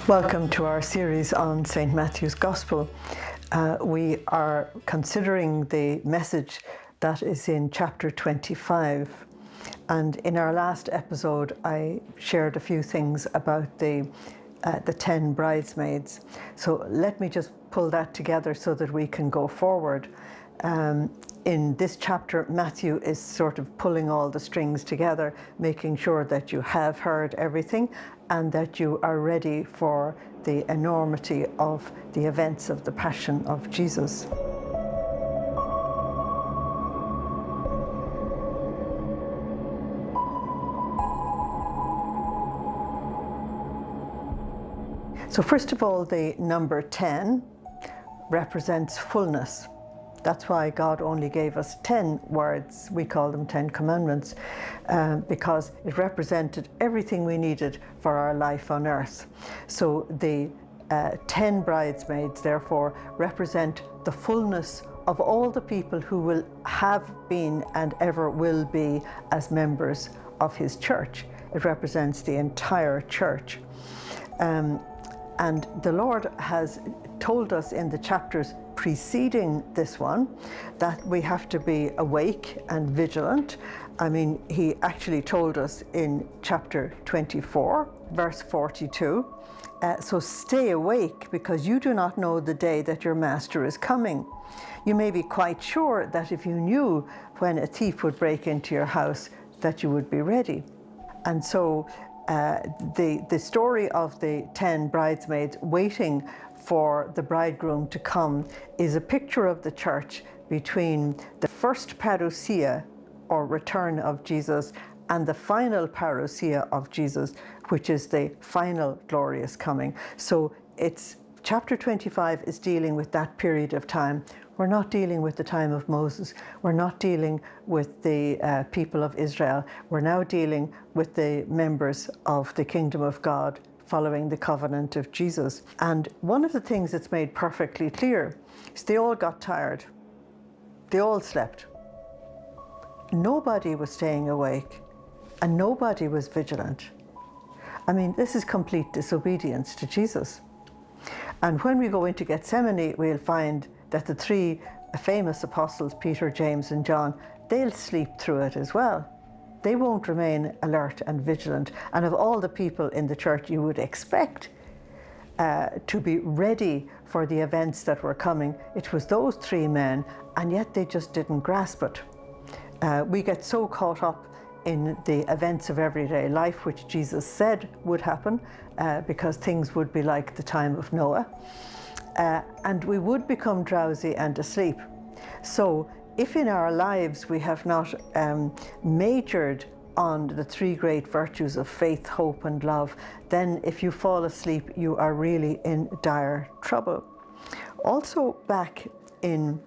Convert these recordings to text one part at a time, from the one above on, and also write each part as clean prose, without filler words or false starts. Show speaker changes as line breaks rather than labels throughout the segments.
Welcome to our series on St. Matthew's Gospel. We are considering the message that is in chapter 25. And in our last episode, I shared a few things about the 10 bridesmaids. So let me just pull that together so that we can go forward. In this chapter, Matthew is sort of pulling all the strings together, making sure that you have heard everything and that you are ready for the enormity of the events of the Passion of Jesus. So first of all, the number 10 represents fullness. That's why God only gave us 10 words. We call them 10 commandments, because it represented everything we needed for our life on earth. So the 10 bridesmaids, therefore, represent the fullness of all the people who will have been and ever will be as members of His church. It represents the entire church. And the Lord has told us in the chapters preceding this one that we have to be awake and vigilant. I mean, He actually told us in chapter 24, verse 42, so stay awake, because you do not know the day that your master is coming. You may be quite sure that if you knew when a thief would break into your house, that you would be ready. And so the story of the 10 bridesmaids waiting for the bridegroom to come is a picture of the church between the first parousia, or return of Jesus, and the final parousia of Jesus, which is the final glorious coming. So it's chapter 25 is dealing with that period of time. We're not dealing with the time of Moses. We're not dealing with the people of Israel. We're now dealing with the members of the kingdom of God following the covenant of Jesus. And one of the things that's made perfectly clear is they all got tired. They all slept. Nobody was staying awake and nobody was vigilant. I mean, this is complete disobedience to Jesus. And when we go into Gethsemane, we'll find that the three famous apostles, Peter, James, and John, they'll sleep through it as well. They won't remain alert and vigilant. And of all the people in the church, you would expect to be ready for the events that were coming. It was those three men, and yet they just didn't grasp it. We get so caught up in the events of everyday life, which Jesus said would happen, because things would be like the time of Noah. And we would become drowsy and asleep. So if in our lives we have not majored on the three great virtues of faith, hope, and love, then if you fall asleep, you are really in dire trouble. Also back in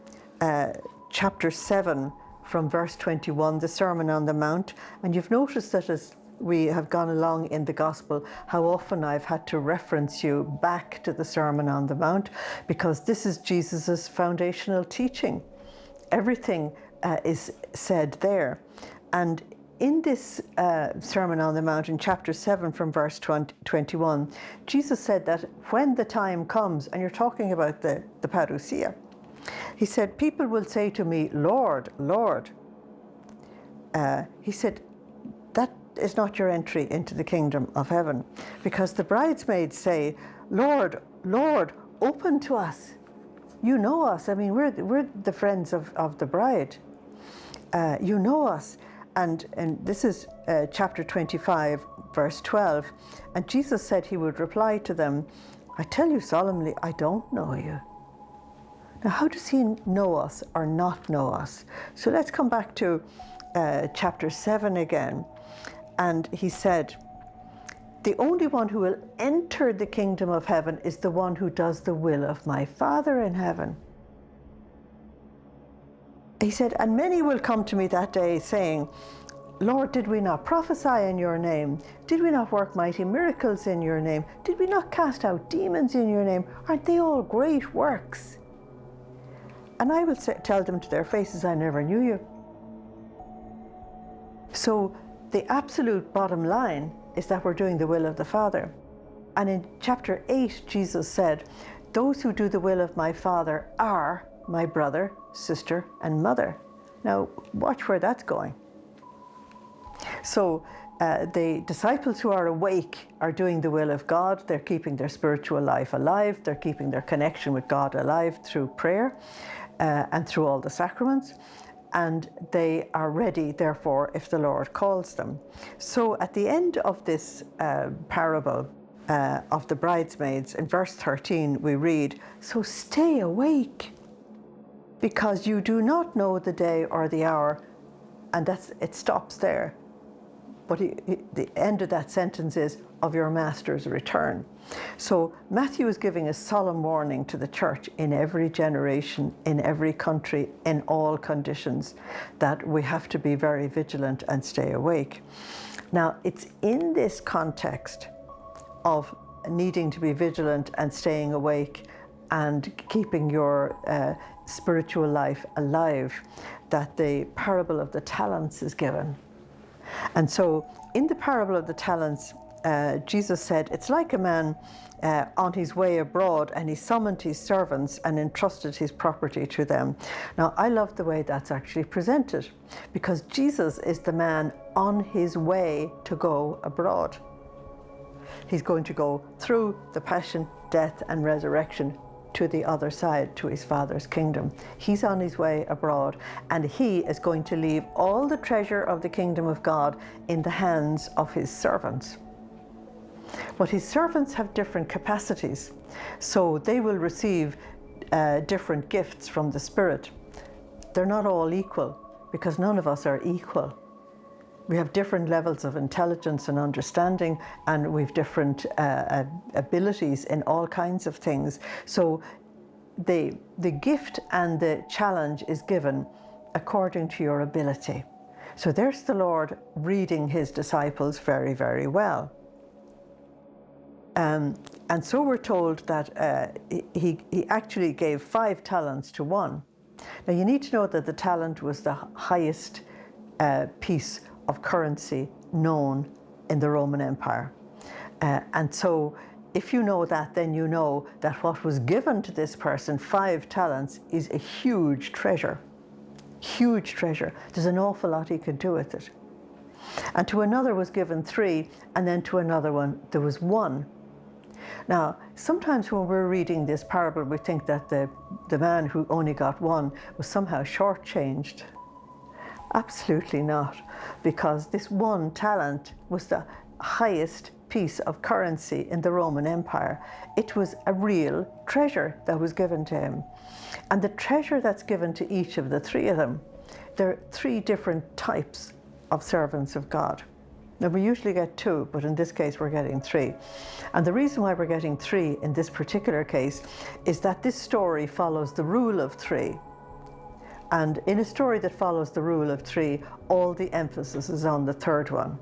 chapter 7, from verse 21, the Sermon on the Mount, and you've noticed that as we have gone along in the Gospel, how often I've had to reference you back to the Sermon on the Mount, because this is Jesus's foundational teaching. Everything is said there. And in this Sermon on the Mount, in chapter 7, from verse 21, Jesus said that when the time comes, and you're talking about the parousia, He said, people will say to me, Lord, Lord. He said, that is not your entry into the kingdom of heaven, because the bridesmaids say, Lord, Lord, open to us. You know us. I mean, we're the friends of the bride. You know us. And this is chapter 25, verse 12. And Jesus said He would reply to them, I tell you solemnly, I don't know you. Now, how does He know us or not know us? So let's come back to chapter 7 again. And He said, the only one who will enter the kingdom of heaven is the one who does the will of my Father in heaven. He said, and many will come to me that day saying, Lord, did we not prophesy in your name? Did we not work mighty miracles in your name? Did we not cast out demons in your name? Aren't they all great works? And I will tell them to their faces, I never knew you. So the absolute bottom line is that we're doing the will of the Father. And in chapter 8, Jesus said, "Those who do the will of my Father are my brother, sister, and mother." Now, watch where that's going. So the disciples who are awake are doing the will of God. They're keeping their spiritual life alive. They're keeping their connection with God alive through prayer and through all the sacraments. And they are ready, therefore, if the Lord calls them. So at the end of this parable of the bridesmaids, in verse 13, we read, "So stay awake, because you do not know the day or the hour." And it stops there. But the end of that sentence is, "of your master's return." So Matthew is giving a solemn warning to the church in every generation, in every country, in all conditions, that we have to be very vigilant and stay awake. Now, it's in this context of needing to be vigilant and staying awake and keeping your spiritual life alive that the parable of the talents is given. And so in the parable of the talents, Jesus said, it's like a man on his way abroad, and he summoned his servants and entrusted his property to them. Now, I love the way that's actually presented, because Jesus is the man on his way to go abroad. He's going to go through the passion, death, and resurrection to the other side, to his Father's kingdom. He's on his way abroad, and he is going to leave all the treasure of the kingdom of God in the hands of his servants. But his servants have different capacities, so they will receive different gifts from the Spirit. They're not all equal, because none of us are equal. We have different levels of intelligence and understanding, and we've different abilities in all kinds of things. So the gift and the challenge is given according to your ability. So there's the Lord reading his disciples very, very well. And so we're told that he actually gave 5 talents to one. Now, you need to know that the talent was the highest piece of currency known in the Roman Empire. And so if you know that, then you know that what was given to this person, 5 talents, is a huge treasure. Huge treasure. There's an awful lot he could do with it. And to another was given 3, and then to another one there was 1. Now, sometimes when we're reading this parable, we think that the man who only got 1 was somehow shortchanged. Absolutely not, because this 1 talent was the highest piece of currency in the Roman Empire. It was a real treasure that was given to him. And the treasure that's given to each of the 3 of them, there are 3 different types of servants of God. Now, we usually get 2, but in this case we're getting 3. And the reason why we're getting 3 in this particular case is that this story follows the rule of 3. And in a story that follows the rule of 3, all the emphasis is on the 3rd one.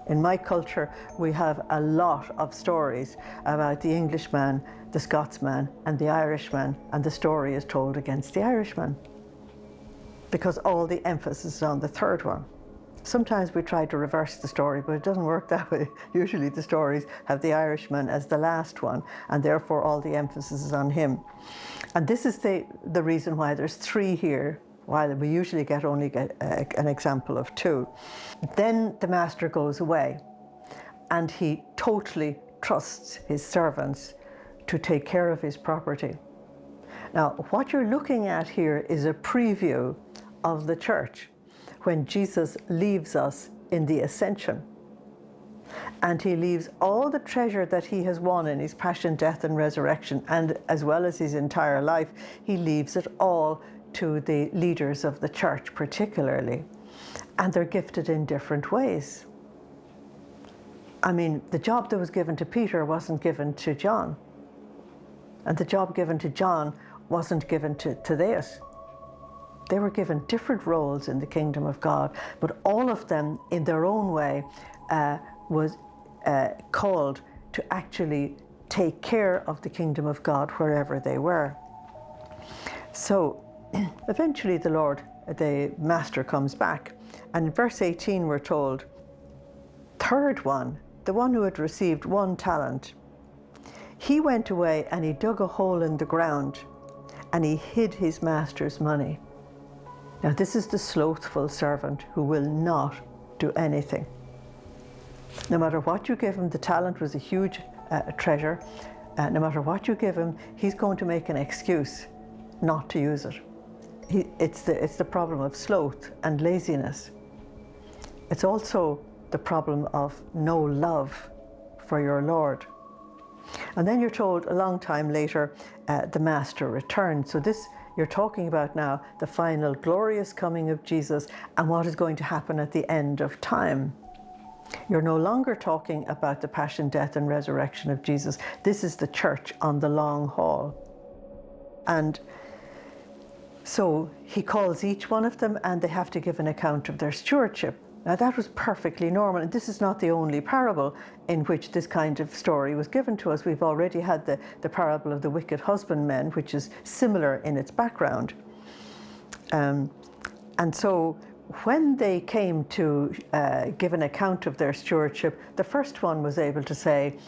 In my culture, we have a lot of stories about the Englishman, the Scotsman, and the Irishman, and the story is told against the Irishman, because all the emphasis is on the 3rd one. Sometimes we try to reverse the story, but it doesn't work that way. Usually the stories have the Irishman as the last one, and therefore all the emphasis is on him. And this is the reason why there's 3 here, while we usually only get an example of 2. Then the master goes away, and he totally trusts his servants to take care of his property. Now, what you're looking at here is a preview of the church when Jesus leaves us in the ascension. And he leaves all the treasure that he has won in his passion, death, and resurrection, and as well as his entire life, he leaves it all to the leaders of the church particularly. And they're gifted in different ways. I mean, the job that was given to Peter wasn't given to John. And the job given to John wasn't given to Thaddeus. They were given different roles in the kingdom of God, but all of them, in their own way, was called to actually take care of the kingdom of God wherever they were. So eventually the master comes back, and in verse 18 we're told, 3rd one, the one who had received 1 talent, He went away and he dug a hole in the ground and he hid his master's money. Now this is the slothful servant who will not do anything. No matter what you give him, the talent was a huge treasure. No matter what you give him, he's going to make an excuse not to use it. It's the problem of sloth and laziness. It's also the problem of no love for your Lord. And then you're told a long time later, the master returned. So this, you're talking about now the final glorious coming of Jesus and what is going to happen at the end of time. You're no longer talking about the passion, death, and resurrection of Jesus. This is the church on the long haul. And so he calls each one of them and they have to give an account of their stewardship. Now that was perfectly normal, and this is not the only parable in which this kind of story was given to us. We've already had the parable of the wicked husbandmen, which is similar in its background. And so when they came to give an account of their stewardship, the first one was able to say,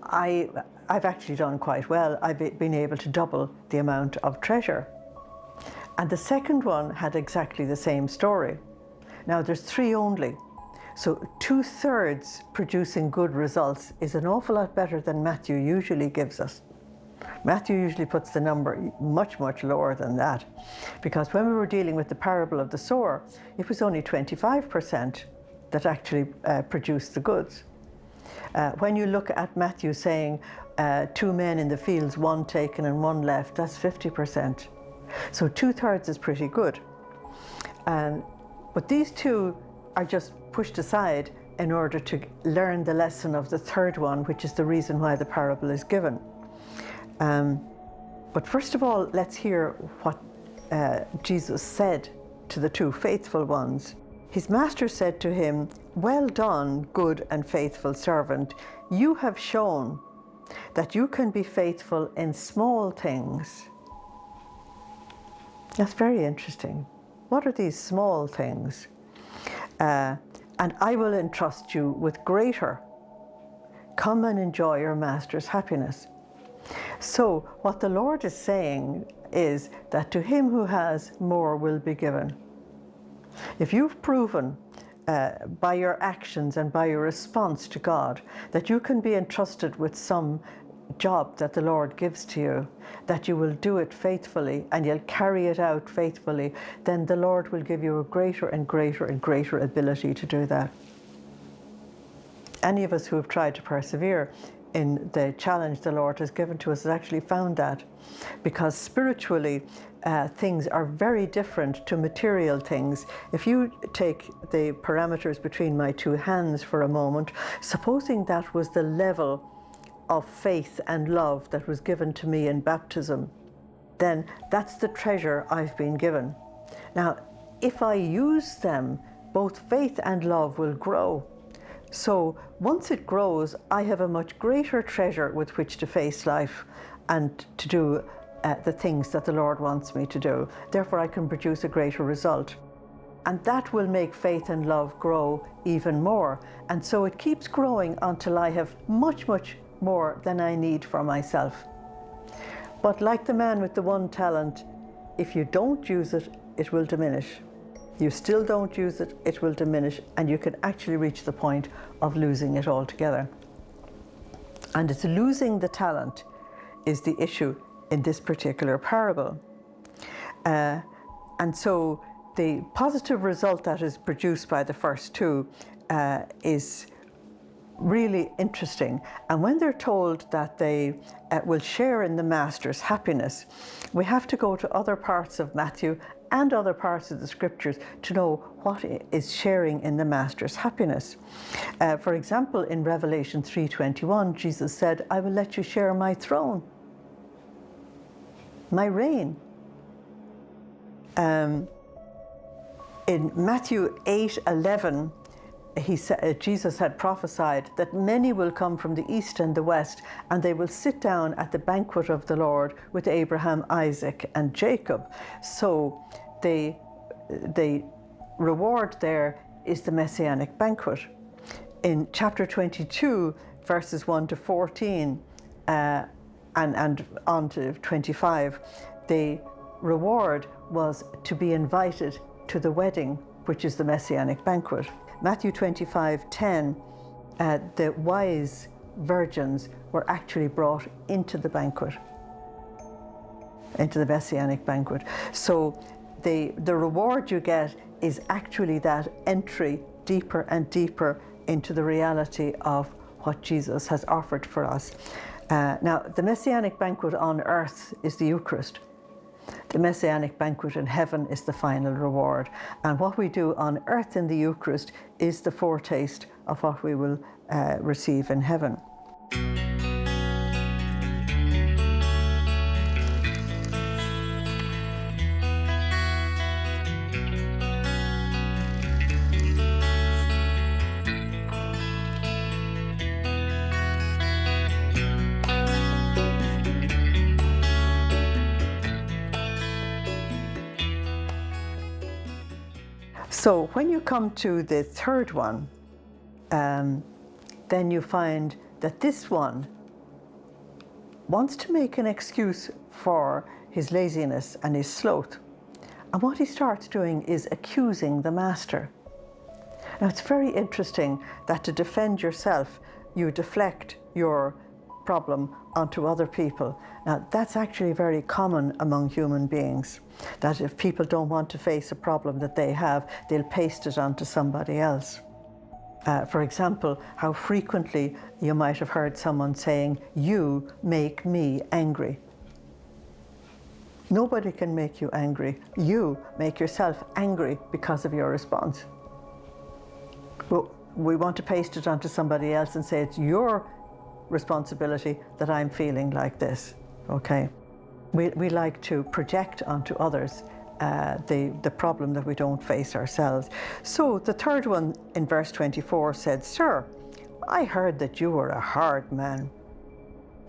I've actually done quite well. I've been able to double the amount of treasure. And the second one had exactly the same story. Now there's three only. So 2/3 producing good results is an awful lot better than Matthew usually gives us. Matthew usually puts the number much, much lower than that. Because when we were dealing with the parable of the sower, it was only 25% that actually produced the goods. When you look at Matthew saying, 2 men in the fields, 1 taken and 1 left, that's 50%. So 2/3 is pretty good. But these two are just pushed aside in order to learn the lesson of the third one, which is the reason why the parable is given. But first of all, let's hear what Jesus said to the 2 faithful ones. His master said to him, "Well done, good and faithful servant. You have shown that you can be faithful in small things." That's very interesting. What are these small things? And I will entrust you with greater. Come and enjoy your master's happiness. So what the Lord is saying is that to him who has, more will be given. If you've proven by your actions and by your response to God that you can be entrusted with some job that the Lord gives to you, that you will do it faithfully and you'll carry it out faithfully, then the Lord will give you a greater and greater and greater ability to do that. Any of us who have tried to persevere in the challenge the Lord has given to us has actually found that, because spiritually things are very different to material things. If you take the parameters between my 2 hands for a moment, supposing that was the level of faith and love that was given to me in baptism, then that's the treasure I've been given. Now, if I use them, both faith and love will grow. So once it grows, I have a much greater treasure with which to face life and to do the things that the Lord wants me to do. Therefore, I can produce a greater result. And that will make faith and love grow even more. And so it keeps growing until I have much, much more than I need for myself. But like the man with the 1 talent, if you don't use it, it will diminish. You still don't use it, it will diminish, and you can actually reach the point of losing it altogether. And it's losing the talent is the issue in this particular parable. And so the positive result that is produced by the first 2 is really interesting. And when they're told that they will share in the master's happiness, we have to go to other parts of Matthew and other parts of the scriptures to know what is sharing in the master's happiness. For example, in Revelation 3:21, Jesus said, "I will let you share my throne, my reign." In Matthew 8:11, Jesus had prophesied that many will come from the east and the west, and they will sit down at the banquet of the Lord with Abraham, Isaac, and Jacob. So the reward there is the Messianic banquet. In chapter 22, verses 1 to 14, and on to 25, the reward was to be invited to the wedding, which is the Messianic banquet. Matthew 25:10, the wise virgins were actually brought into the banquet, into the Messianic banquet. So the reward you get is actually that entry deeper and deeper into the reality of what Jesus has offered for us. Now, the Messianic banquet on earth is the Eucharist. The Messianic banquet in heaven is the final reward. And what we do on earth in the Eucharist is the foretaste of what we will receive in heaven. So when you come to the third one, then you find that this one wants to make an excuse for his laziness and his sloth. And what he starts doing is accusing the master. Now, it's very interesting that to defend yourself, you deflect your problem onto other people. Now, that's actually very common among human beings, that if people don't want to face a problem that they have, they'll paste it onto somebody else. For example, how frequently you might have heard someone saying, "You make me angry." Nobody can make you angry. You make yourself angry because of your response. Well, we want to paste it onto somebody else and say it's your responsibility that I'm feeling like this, okay? We like to project onto others the problem that we don't face ourselves. So the third one in verse 24 said, "Sir, I heard that you were a hard man,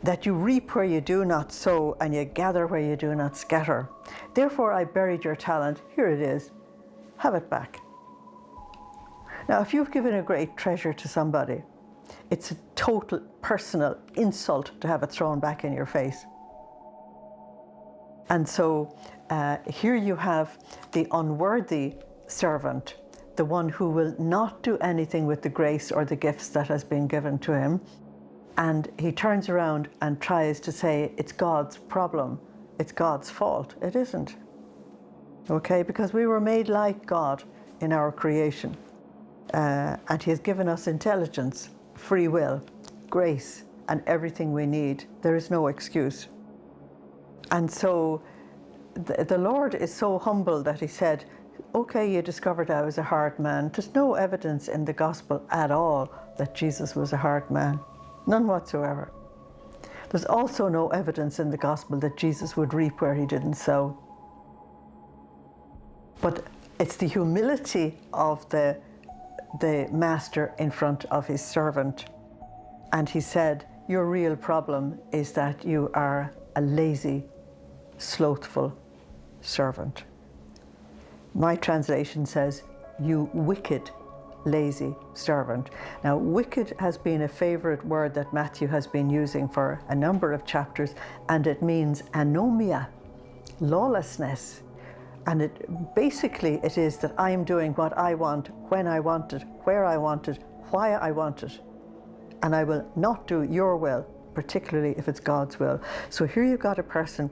that you reap where you do not sow and you gather where you do not scatter. Therefore I buried your talent. Here it is. Have it back." Now, if you've given a great treasure to somebody, it's a total personal insult to have it thrown back in your face. And so here you have the unworthy servant, the one who will not do anything with the grace or the gifts that has been given to him. And he turns around and tries to say it's God's problem, it's God's fault. It isn't. Okay, because we were made like God in our creation. And he has given us intelligence, free will, grace, and everything we need. There is no excuse. And so the Lord is so humble that he said, okay, you discovered I was a hard man. There's no evidence in the gospel at all that Jesus was a hard man. None whatsoever. There's also no evidence in the gospel that Jesus would reap where he didn't sow. But it's the humility of the master in front of his servant. And he said, your real problem is that you are a lazy, slothful servant. My translation says, you wicked, lazy servant. Now, wicked has been a favorite word that Matthew has been using for a number of chapters, and it means anomia, lawlessness. And it is that I am doing what I want, when I want it, where I want it, why I want it. And I will not do your will, particularly if it's God's will. So here you've got a person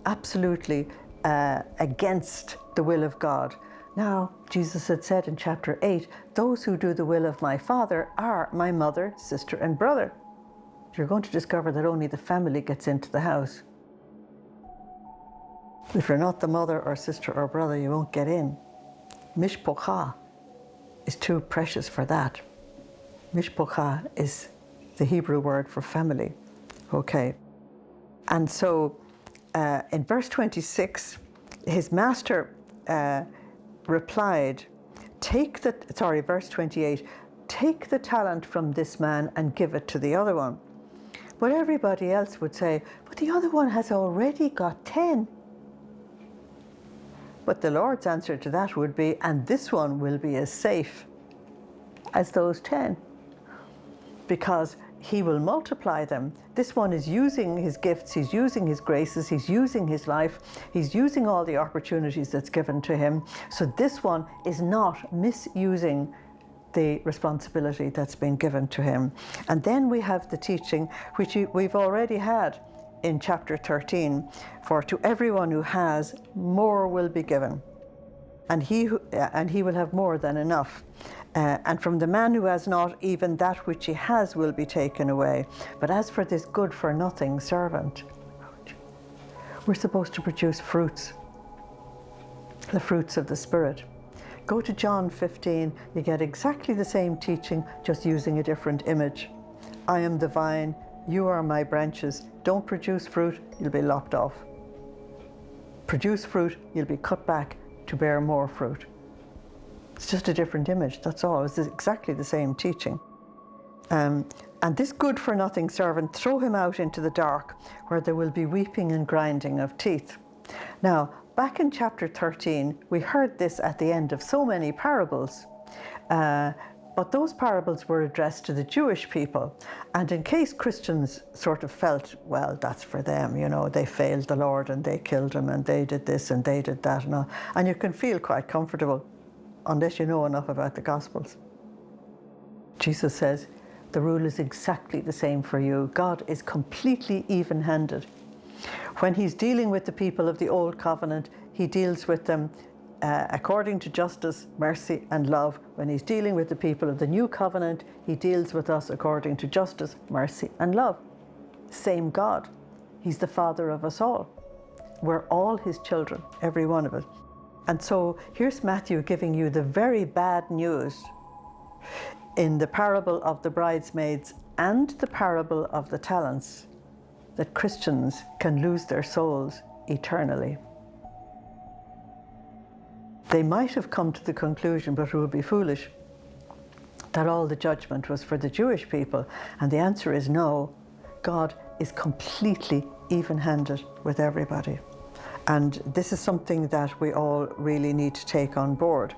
absolutely against the will of God. Now, Jesus had said in chapter 8, those who do the will of my Father are my mother, sister, and brother. You're going to discover that only the family gets into the house. If you're not the mother or sister or brother, you won't get in. Mishpocha is too precious for that. Mishpocha is the Hebrew word for family. Okay. And so in verse 26, his master replied, verse 28, take the talent from this man and give it to the other one. But everybody else would say, but the other one has already got 10. But the Lord's answer to that would be, and this one will be as safe as those 10. Because he will multiply them. This one is using his gifts, he's using his graces, he's using his life, he's using all the opportunities that's given to him. So this one is not misusing the responsibility that's been given to him. And then we have the teaching, which we've already had in chapter 13, for to everyone who has, more will be given, and he will have more than enough. And from the man who has not, even that which he has will be taken away. But as for this good-for-nothing servant, we're supposed to produce fruits, the fruits of the Spirit. Go to John 15, you get exactly the same teaching, just using a different image. I am the vine, you are my branches. Don't produce fruit, you'll be lopped off. Produce fruit, you'll be cut back to bear more fruit. It's just a different image, that's all. It's exactly the same teaching. And this good-for-nothing servant, throw him out into the dark, where there will be weeping and grinding of teeth. Now, back in chapter 13, we heard this at the end of so many parables. But those parables were addressed to the Jewish people. And in case Christians sort of felt, well, that's for them, you know, they failed the Lord and they killed him and they did this and they did that and all. And you can feel quite comfortable unless you know enough about the Gospels. Jesus says, the rule is exactly the same for you. God is completely even-handed. When he's dealing with the people of the Old Covenant, he deals with them according to justice, mercy, and love. When he's dealing with the people of the New Covenant, he deals with us according to justice, mercy, and love. Same God. He's the Father of us all. We're all his children, every one of us. And so here's Matthew giving you the very bad news in the parable of the bridesmaids and the parable of the talents, that Christians can lose their souls eternally. They might have come to the conclusion, but it would be foolish, that all the judgment was for the Jewish people. And the answer is no. God is completely even-handed with everybody. And this is something that we all really need to take on board.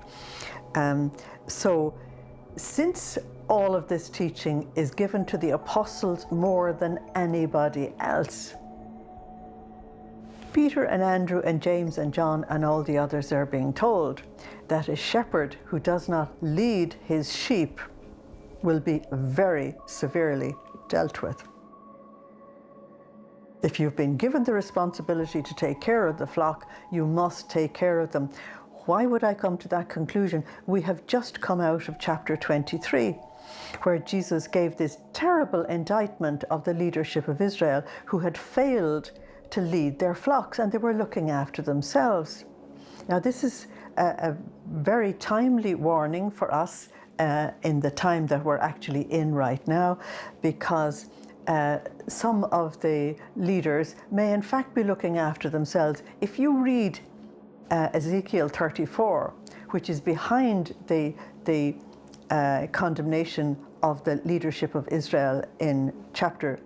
So since all of this teaching is given to the apostles more than anybody else, Peter and Andrew and James and John and all the others are being told that a shepherd who does not lead his sheep will be very severely dealt with. If you've been given the responsibility to take care of the flock, you must take care of them. Why would I come to that conclusion? We have just come out of chapter 23, where Jesus gave this terrible indictment of the leadership of Israel, who had failed to lead their flocks, and they were looking after themselves. Now, this is a very timely warning for us in the time that we're actually in right now, because some of the leaders may in fact be looking after themselves. If you read Ezekiel 34, which is behind the condemnation of the leadership of Israel in chapter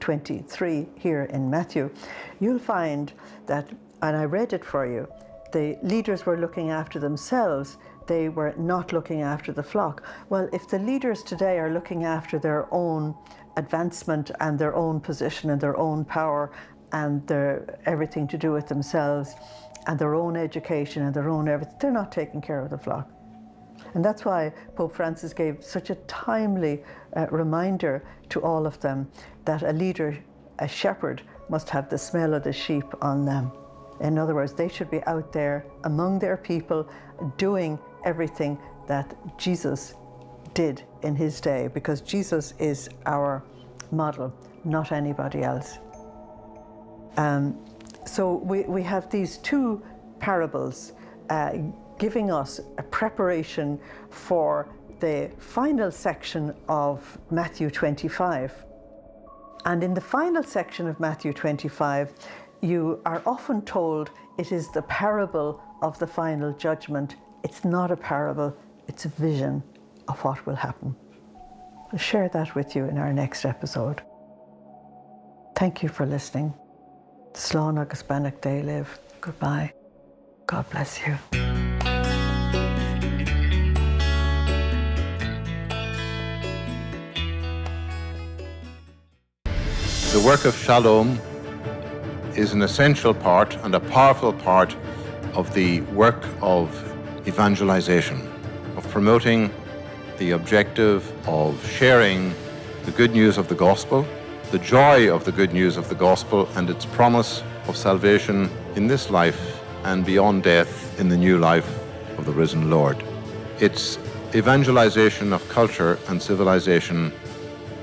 23 here in Matthew, you'll find that, and I read it for you, the leaders were looking after themselves. They were not looking after the flock. Well, if the leaders today are looking after their own advancement and their own position and their own power and their everything to do with themselves and their own education and their own everything, they're not taking care of the flock. And that's why Pope Francis gave such a timely reminder to all of them that a leader, a shepherd, must have the smell of the sheep on them. In other words, they should be out there among their people doing everything that Jesus did in his day, because Jesus is our model, not anybody else. So we have these two parables giving us a preparation for the final section of Matthew 25. And in the final section of Matthew 25, you are often told it is the parable of the final judgment. It's not a parable, it's a vision of what will happen. I'll share that with you in our next episode. Thank you for listening. Slán agus beannacht dé live. Goodbye. God bless you.
The work of Shalom is an essential part and a powerful part of the work of evangelization, of promoting the objective of sharing the good news of the gospel, the joy of the good news of the gospel and its promise of salvation in this life and beyond death in the new life of the risen Lord. Its evangelization of culture and civilization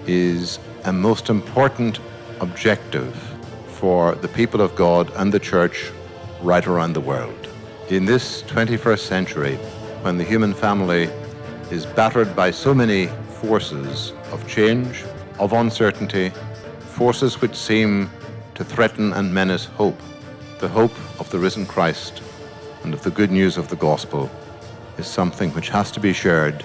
is a most important objective for the people of God and the church right around the world. In this 21st century, when the human family is battered by so many forces of change, of uncertainty, forces which seem to threaten and menace hope, the hope of the risen Christ and of the good news of the gospel is something which has to be shared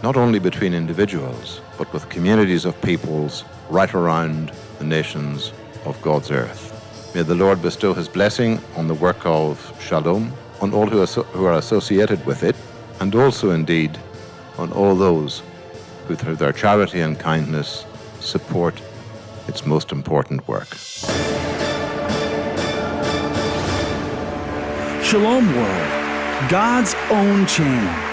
not only between individuals, but with communities of peoples right around the nations of God's earth. May the Lord bestow his blessing on the work of Shalom, on all who are associated with it, and also indeed on all those who through their charity and kindness support its most important work.
Shalom World, God's own channel.